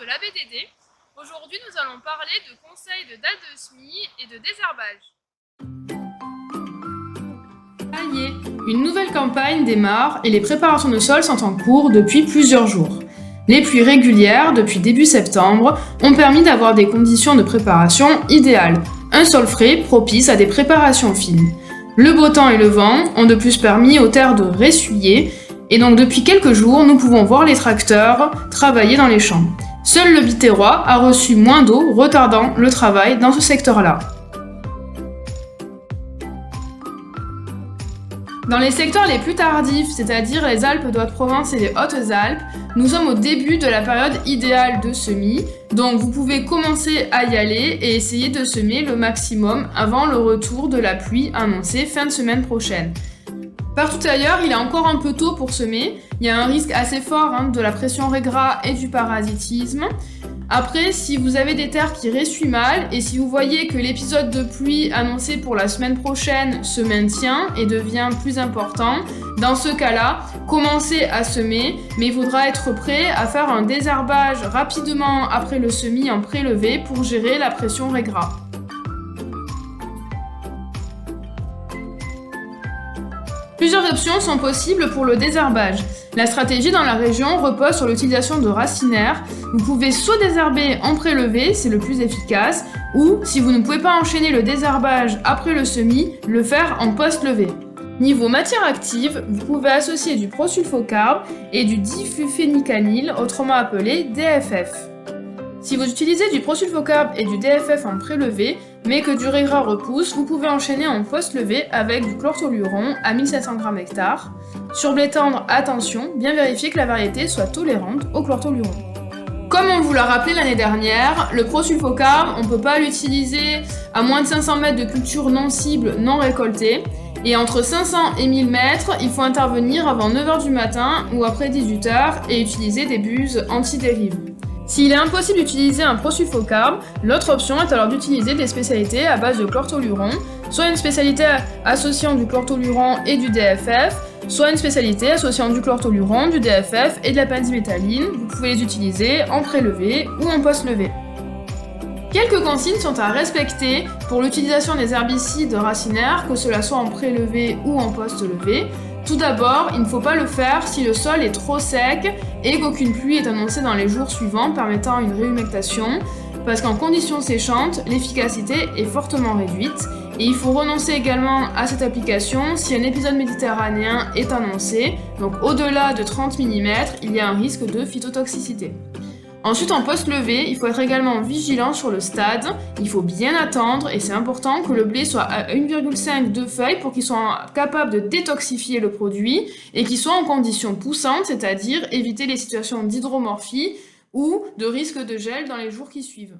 de l'ABDD. Aujourd'hui, nous allons parler de conseils de dates de semis et de désherbage. Ça y est, une nouvelle campagne démarre et les préparations de sol sont en cours depuis plusieurs jours. Les pluies régulières, depuis début septembre, ont permis d'avoir des conditions de préparation idéales. Un sol frais propice à des préparations fines. Le beau temps et le vent ont de plus permis aux terres de ressuyer, et donc depuis quelques jours, nous pouvons voir les tracteurs travailler dans les champs. Seul le Biterrois a reçu moins d'eau, retardant le travail dans ce secteur-là. Dans les secteurs les plus tardifs, c'est-à-dire les Alpes de Haute-Provence et les Hautes-Alpes, nous sommes au début de la période idéale de semis, donc vous pouvez commencer à y aller et essayer de semer le maximum avant le retour de la pluie annoncée fin de semaine prochaine. Partout ailleurs, il est encore un peu tôt pour semer, il y a un risque assez fort de la pression régras et du parasitisme. Après, si vous avez des terres qui ressuient mal et si vous voyez que l'épisode de pluie annoncé pour la semaine prochaine se maintient et devient plus important, dans ce cas-là, commencez à semer, mais il faudra être prêt à faire un désherbage rapidement après le semis en prélevé pour gérer la pression régras. Plusieurs options sont possibles pour le désherbage. La stratégie dans la région repose sur l'utilisation de racinaires. Vous pouvez soit désherber en prélevé, c'est le plus efficace, ou, si vous ne pouvez pas enchaîner le désherbage après le semis, le faire en post-levé. Niveau matière active, vous pouvez associer du prosulfocarbe et du diflufénicanil, autrement appelé DFF. Si vous utilisez du prosulfocarbe et du DFF en prélevé, mais que du régras repousse, vous pouvez enchaîner en post-levé avec du chlortoluron à 1700 g hectare. Sur blé tendre, attention, bien vérifier que la variété soit tolérante au chlortoluron. Comme on vous l'a rappelé l'année dernière, le prosulfocarbe, on ne peut pas l'utiliser à moins de 500 mètres de culture non cible, non récoltée. Et entre 500 et 1000 mètres, il faut intervenir avant 9h du matin ou après 18h et utiliser des buses anti-dérive. S'il est impossible d'utiliser un prosulfocarbe, l'autre option est alors d'utiliser des spécialités à base de chlortoluron, soit une spécialité associant du chlortoluron et du DFF, soit une spécialité associant du chlortoluron, du DFF et de la pendimétalline. Vous pouvez les utiliser en prélevé ou en post-levé. Quelques consignes sont à respecter pour l'utilisation des herbicides racinaires, que cela soit en prélevé ou en post-levé. Tout d'abord, il ne faut pas le faire si le sol est trop sec et qu'aucune pluie est annoncée dans les jours suivants permettant une réhumectation, parce qu'en conditions séchantes, l'efficacité est fortement réduite et il faut renoncer également à cette application si un épisode méditerranéen est annoncé, donc au-delà de 30 mm, il y a un risque de phytotoxicité. Ensuite, en post-levé, il faut être également vigilant sur le stade. Il faut bien attendre et c'est important que le blé soit à 1,5 de feuilles pour qu'il soit capable de détoxifier le produit et qu'il soit en conditions poussantes, c'est-à-dire éviter les situations d'hydromorphie ou de risque de gel dans les jours qui suivent.